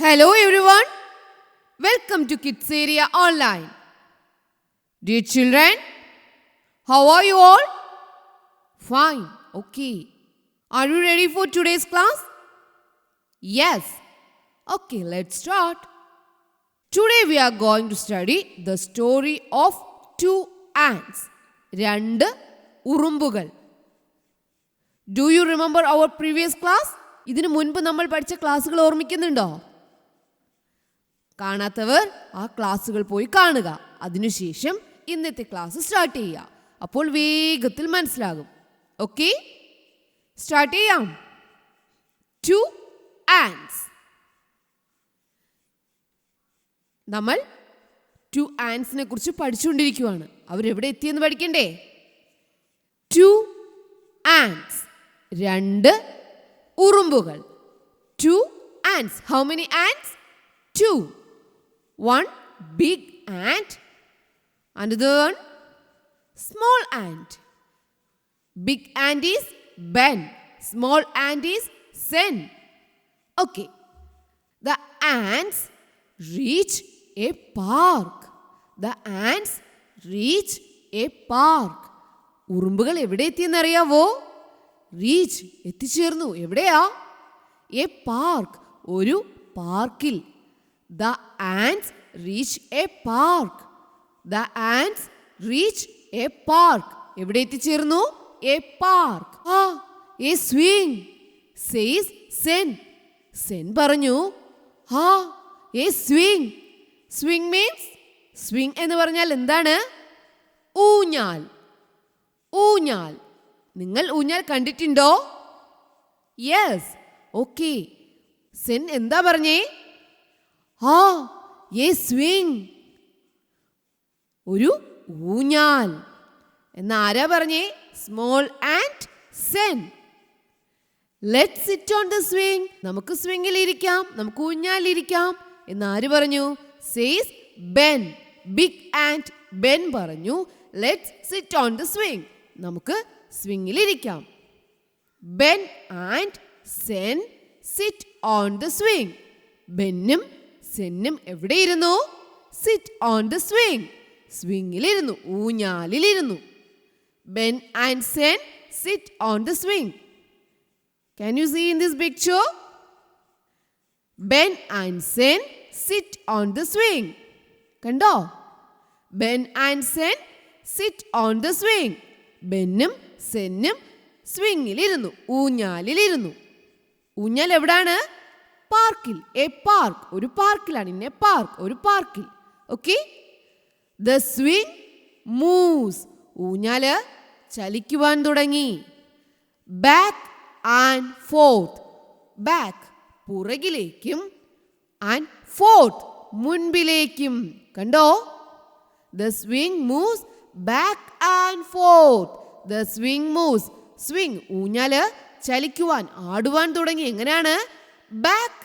Hello everyone, welcome to Kids Area Online. Dear children, how are you all? Fine, okay. Are you ready for today's class? Yes. Okay, let's start. Today we are going to study the story of two ants. രണ്ട് ഉറുമ്പുകൾ. Do you remember our previous class? ഇതിനു മുൻപ് നമ്മൾ പഠിച്ച ക്ലാസ്സുകൾ ഓർമ്മിക്കുന്നുണ്ടോ? കാണാത്തവർ ആ ക്ലാസ്സുകൾ പോയി കാണുക. അതിനുശേഷം ഇന്നത്തെ ക്ലാസ് സ്റ്റാർട്ട് ചെയ്യുക. അപ്പോൾ വേഗത്തിൽ മനസ്സിലാകും. ഓക്കെ, സ്റ്റാർട്ട് ചെയ്യാം. ടു ആൻസ്. നമ്മൾ ടു ആൻസിനെ കുറിച്ച് പഠിച്ചുകൊണ്ടിരിക്കുകയാണ്. അവരെവിടെ എത്തിയെന്ന് പഠിക്കണ്ടേ? ടു ആൻസ്, രണ്ട് ഉറുമ്പുകൾ. Two ants. How many ants? Two. One big ant, another one small ant. Big ant is Ben, small ant is Sen. Okay, the ants reach a park. The ants reach a park. ഉറുമ്പുകൾ എവിടെ എത്തിയെന്നറിയാവോ? Reach, എത്തിച്ചേർന്നു. എവിടെയാ? A park, ഒരു പാർക്കിൽ. The ants reach a park. The ants reach a park. എവിടെ എത്തിച്ചേർന്നു? A park. A swing, says Sen. Sen പറഞ്ഞു, a swing. Swing means, swing എന്ന് പറഞ്ഞാൽ എന്താണ്? ഊഞ്ഞാൽ. ഊഞ്ഞാൽ. നിങ്ങൾ ഊഞ്ഞാൽ കണ്ടിട്ടുണ്ടോ? യെസ്. ഓക്കെ. സെൻ എന്താ പറഞ്ഞേ? എ സ്വിംഗ്, ഒരു ഊഞ്ഞാൽ. എന്നാരാ പറഞ്ഞേ? Small ant Zen. Let's sit on the swing. നമുക്ക് സ്വിംഗിൽ ഇരിക്കാം, നമുക്ക് ഊഞ്ഞാലിരിക്കാം എന്നാര് പറഞ്ഞു? Says Ben. Big ant Ben പറഞ്ഞു, let's sit on the swing. നമുക്ക് സ്വിംഗിൽ ഇരിക്കാം. Ben and Zen sit on the swing. ബെന്നും സെന്നും എവിടെയിരുന്നു? Sit on the swing. സ്വിംഗിലിരുന്നു, ഊഞ്ഞാലിലിരുന്നു. Ben and Zen sit on the swing. Can you see in this picture? Ben and Sen sit on the swing. കണ്ടോ? Ben and Sen sit on the swing. ബെന്നും സെന്നും സ്വിംഗിലിരുന്നു, ഊഞ്ഞാലിലിരുന്നു. ഊഞ്ഞാൽ എവിടാണ്? പാർക്കിൽ. A park, ഒരു പാർക്കിലാണ്. In a park, ഒരു പാർക്കിൽ. Okay. The swing moves. ഊഞ്ഞാല് ചലിക്കുവാൻ തുടങ്ങി. Back and forth. ബാക്ക്, പുറകിലേക്കും. ആൻഡ് ഫോർത്ത്, മുൻപിലേക്കും. കണ്ടോ? The swing moves back and forth. The swing moves. Swing, ഊഞ്ഞാല് ചലിക്കുവാൻ, ആടുവാൻ തുടങ്ങി. എങ്ങനെയാണ്? ബാക്ക്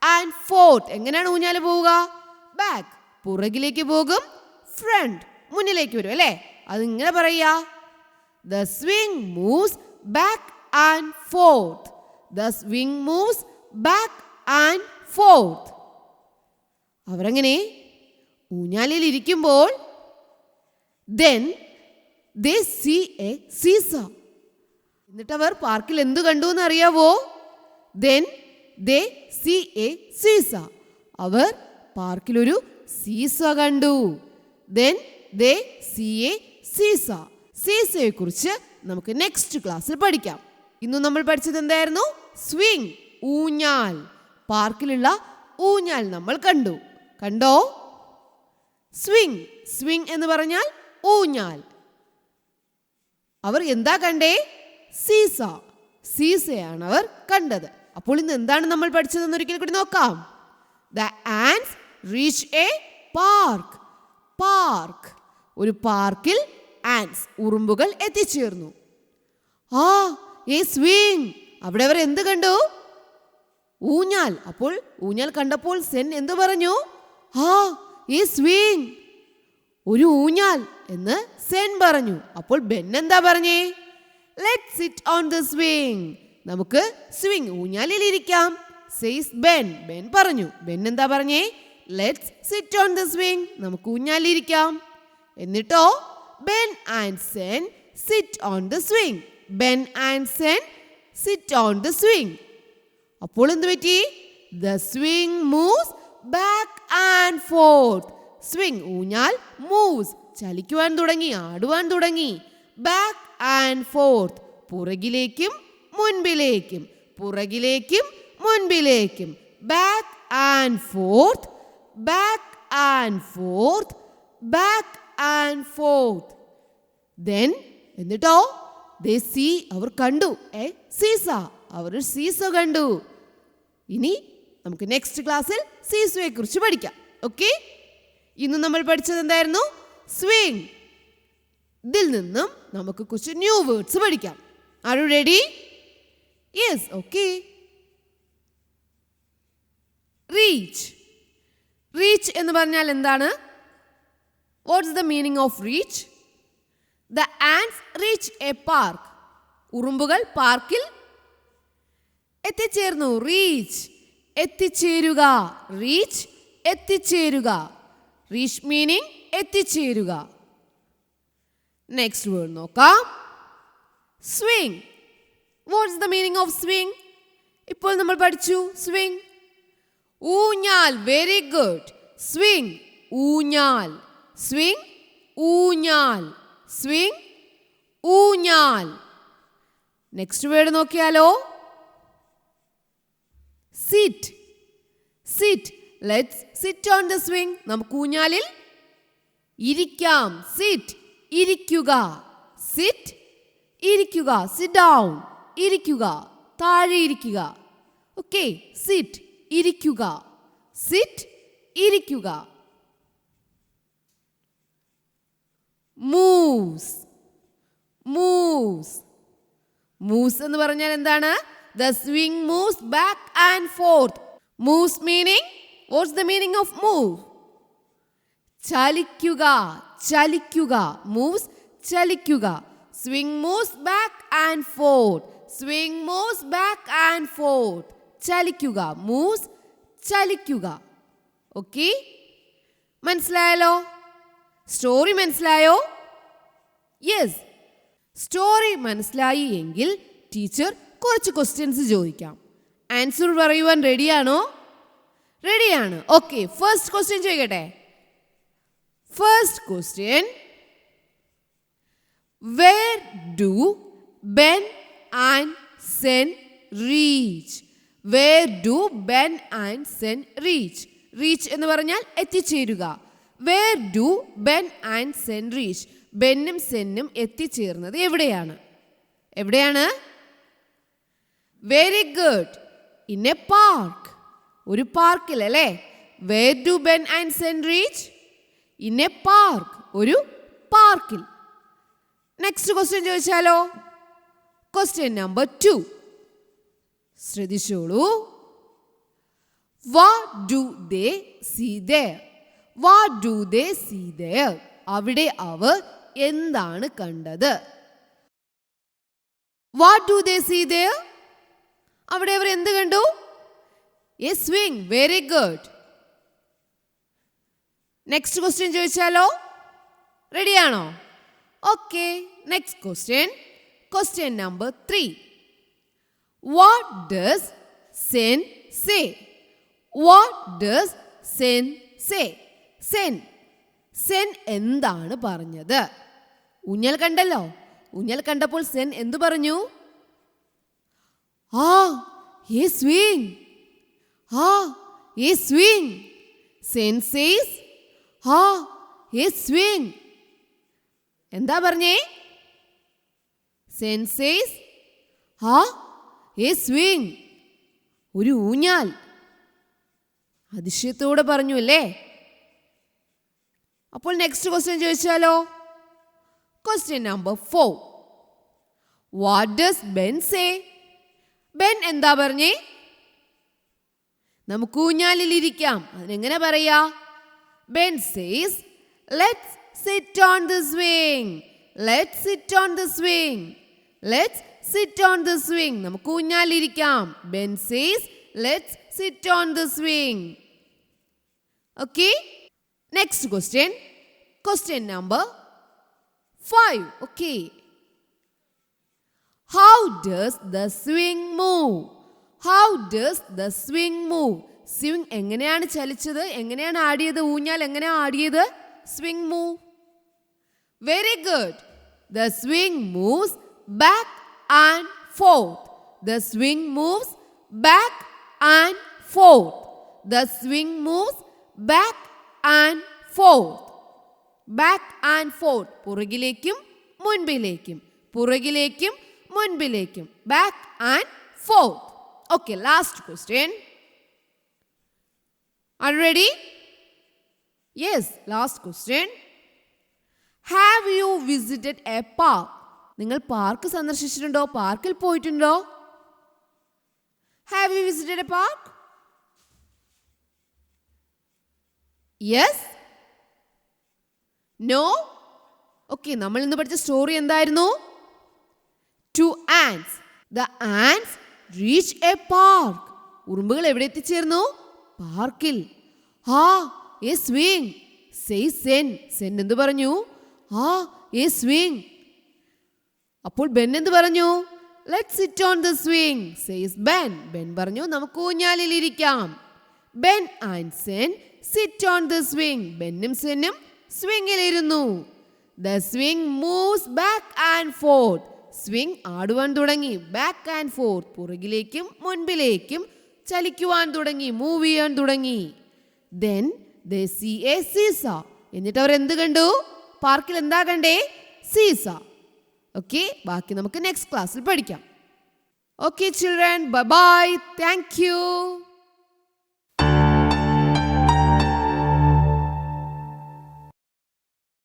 ആൻഡ് ഫോർത്ത്. എങ്ങനെയാണ് ഊഞ്ഞാല് പോവുക? ബാക്ക്, പുറകിലേക്ക് പോകും. ഫ്രണ്ട്, മുന്നിലേക്ക് വരും. അല്ലേ? അതിങ്ങനെ പറയാ. The swing moves back and forth. The swing moves back and fourth. അവരങ്ങനെ ഊഞ്ഞാലിൽ ഇരിക്കുമ്പോൾ then they see a seesaw. എന്നിട്ട് അവർ പാർക്കിൽ എന്തു കണ്ടു എന്ന് അറിയാവോ? then they see a seesaw. അവർ പാർക്കിൽ ഒരു സീസ കണ്ടു. then they see a seesaw. സീസയെ കുറിച്ച് നമുക്ക് നെക്സ്റ്റ് ക്ലാസ്സിൽ പഠിക്കാം. ഇന്ന് നമ്മൾ പഠിച്ചത് എന്തായിരുന്നു? സ്വിംഗ്, ഊഞ്ഞാൽ. പാർക്കിലുള്ള ഊഞ്ഞാൽ നമ്മൾ കണ്ടു. കണ്ടോ? സ്വിംഗ്. സ്വിംഗ് എന്ന് പറഞ്ഞാൽ ഊഞ്ഞാൽ. അവർ എന്താ കണ്ടേ? സീസ. സീസയാണ് അവർ കണ്ടത്. അപ്പോൾ ഇന്ന് എന്താണ് നമ്മൾ പഠിച്ചതെന്ന് ഒരിക്കൽ കൂടി നോക്കാം. The ants reach a park. Park, ഒരു പാർക്കിൽ ആൻസ്, ഉറുമ്പുകൾ എത്തിച്ചേർന്നു. A swing. അവിടെ അവർ എന്ത് കണ്ടു? ഊഞ്ഞാൽ. അപ്പോൾ ഊഞ്ഞാൽ കണ്ടപ്പോൾ സെൻ എന്ത് പറഞ്ഞു? എ സ്വിംഗ്, ഒരു ഊഞ്ഞാൽ എന്ന് സെൻ പറഞ്ഞു. അപ്പോൾ ബെൻ എന്താ പറഞ്ഞേ? Let's sit on the swing. നമുക്ക് സ്വിംഗ്, ഊഞ്ഞാലിൽ ഇരിക്കാം. says Ben. Ben പറഞ്ഞു. Ben എന്താ പറഞ്ഞേ? Let's sit on the swing. നമുക്ക് ഊഞ്ഞാലിരിക്കാം. എന്നിട്ടോ Ben and Sen sit on the swing. Ben and Sen sit on the swing. അപ്പോൾ എന്ത് പറ്റി? The swing moves back and forth. Swing ഊഞ്ഞാൽ moves ചലിക്കുവാൻ തുടങ്ങി, ആടുവാൻ തുടങ്ങി. Back and forth പുറകിലേക്കും മുൻപിലേക്കും, പുറകിലേക്കും മുൻപിലേക്കും. Back and forth, back and forth, back and forth. Then എന്നിട്ടോ they see അവർ കണ്ടു സീസ, അവർ സീസ കണ്ടു. ഇനി നമുക്ക് നെക്സ്റ്റ് ക്ലാസ്സിൽ സീസയെ കുറിച്ച് പഠിക്കാം. ഓക്കെ, ഇന്ന് നമ്മൾ പഠിച്ചത് എന്തായിരുന്നു? സ്വിംഗ്. ഇതിൽ നിന്നും നമുക്ക് കുറച്ച് ന്യൂ വേർഡ്സ് പഠിക്കാം. Are you ready? Yes, okay. Reach. Reach എന്ന് പറഞ്ഞാൽ എന്താണ്? What's the meaning of reach? The ants reach a park. ഉറുമ്പുകൾ പാർക്കിൽ എത്തിച്ചേർന്നു. റീച്ച് എത്തിച്ചേരുക. റീച്ച് എത്തിച്ചേരുക. റീച്ച് മീനിങ് എത്തിച്ചേരുക. നെക്സ്റ്റ് വേർഡ് നോക്കാം. Swing. What's the meaning of swing? ഇപ്പോൾ നമ്മൾ പഠിച്ചു സ്വിംഗ്. ഊഞ്ഞാൽ. Very good. സ്വിംഗ് ഊഞ്ഞാൽ. സ്വിംഗ് ഊഞ്ഞാൽ. സ്വിംഗ് ഊഞ്ഞാൽ. നെക്സ്റ്റ് വേർഡ് നോക്കിയാലോ? Sit. Sit. Let's sit on the swing. നമുക്ക് ഊഞ്ഞാലിൽ ഇരിക്കാം. സിറ്റ് ഇരിക്കുക. സിറ്റ് ഇരിക്കുക. സിറ്റ് ഡൗൺ ഇരിക്കുക, താഴെ ഇരിക്കുക. ഓക്കെ, സിറ്റ് ഇരിക്കുക. സിറ്റ് ഇരിക്കുക. മൂവ്സ്. മൂവ്സ്. മൂവ്സ് എന്ന് പറഞ്ഞാൽ എന്താണ്? The swing moves back and forth. Moves meaning, what's the meaning of move? ചലിക്കുക. ചലിക്കുക. Moves ചലിക്കുക. Swing moves back and forth. Swing moves back and forth. ചലിക്കുക. Moves ചലിക്കുക. Okay, മനസ്സിലായല്ലോ? Story മനസ്സിലായോ? Yes, story മനസ്സിലായി എങ്കിൽ teacher കുറച്ച് ക്വസ്റ്റ്യൻസ് ചോദിക്കാം. Answer പറയുവാൻ റെഡിയാണോ? റെഡിയാണ്. ഓക്കെ, ഫസ്റ്റ് ക്വസ്റ്റ്യൻ ചോദിക്കട്ടെ. First question, where do Ben and Sen reach? Where do Ben and Sen reach? Reach എന്ന് പറഞ്ഞാൽ എത്തിച്ചേരുക. Where do Ben and Sen reach? ബെന്നും സെന്നും എത്തിച്ചേർന്നത് എവിടെയാണ്? എവിടെയാണ്? Very good. In a park. ഒരു പാർക്കിൽ അല്ലേ? Where do Ben and Sen reach? In a park. ഒരു പാർക്കിൽ. നെക്സ്റ്റ് ക്വസ്റ്റ്യൻ ചോദിച്ചാലോ? Question number 2. ശ്രദ്ധിച്ചോളൂ. What do they see there? What do they see there? അവിടെ അവർ എന്താണ് കണ്ടത്? What do they see there? അവിടെ അവർ എന്ത് കണ്ടു? A swing. Very good. Next question ചോദിച്ചാലോ? റെഡിയാണോ? Okay, next question. Question number 3. What does Sen say? What does Sen say? Sen. Sen എന്താണ് പറഞ്ഞത്? ഊഞ്ഞാൽ കണ്ടല്ലോ. ഊഞ്ഞാൽ കണ്ടപ്പോൾ സെൻ എന്തു പറഞ്ഞു? a swing. A swing. Sen says, a swing. എന്താ പറഞ്ഞേ? Sen says, a swing. ഒരു ഊഞ്ഞാൽ. അതിശയത്തോടെ പറഞ്ഞു അല്ലേ? അപ്പോൾ നെക്സ്റ്റ് ക്വസ്റ്റ്യൻ ചോദിച്ചാലോ? Question number 4. What does Ben say? Ben എന്താ പറഞ്ഞേ? നമുക്ക് ഊഞ്ഞാലിൽ ഇരിക്കാം. അതിനെങ്ങനെ പറയാ? Ben says, let's sit on the swing. Let's sit on the swing. Let's sit on the swing. നമുക്ക് ഊഞ്ഞാലിരിക്കാം. Ben says, let's sit on the swing. Okay? Next question. Question number 5. Okay. How does the swing move? How does the swing move? Swing എങ്ങനെയാണ് ചലിച്ചത്? എങ്ങനെയാണ് ആടിയത്? ഊഞ്ഞാൽ എങ്ങനെയാണ് ആടിയത്? Swing move. Very good. The swing moves back and forth. The swing moves back and forth. The swing moves back and forth. Back and forth. പുറകിലേക്കും മുൻപിലേക്കും. പുറകിലേക്കും മുൻപിലേക്കും. Back and forth. Okay, last question. Are you ready? Yes, last question. Have you visited a park? നിങ്ങൾ park സന്ദർശിച്ചിട്ടുണ്ടോ? പാർക്കിൽ പോയിട്ടുണ്ടോ? Have you visited a park? Yes? No? Okay, നമ്മൾ ഇന്ന് പഠിച്ച story എന്തായിരുന്നു? Two ants. The ants reach a park. ഉറുമ്പുകൾ എവിടെ എത്തിച്ചേർന്നു? പാർക്കിൽ. A swing. Say Sen. Sen എന്ത് പറഞ്ഞു? A swing. അപ്പോൾ ബെൻ എന്ത് പറഞ്ഞു? Let's sit on the swing, says Ben. Ben പറഞ്ഞു നമുക്ക് ഊഞ്ഞാലിൽ ഇരിക്കാം. Ben and Sen sit on the swing. ബെന്നും സെന്നും സ്വിംഗിൽ ഇരുന്നു. The swing moves back and forth. Swing ആടുവാൻ തുടങ്ങി. ബാക്ക് ആൻഡ് ഫോർത്ത്, പുറകിലേക്കും മുൻപിലേക്കും ചലിക്കുവാൻ തുടങ്ങി, മൂവ് ചെയ്യാൻ തുടങ്ങി. Then they see a seesaw. എന്നിട്ട് അവർ എന്ത് കണ്ടു? പാർക്കിൽ എന്താ കണ്ടേ? സീസ. ഓക്കെ, ബാക്കി നമുക്ക് നെക്സ്റ്റ് ക്ലാസ്സിൽ പഠിക്കാം. Okay children, bye bye, thank you.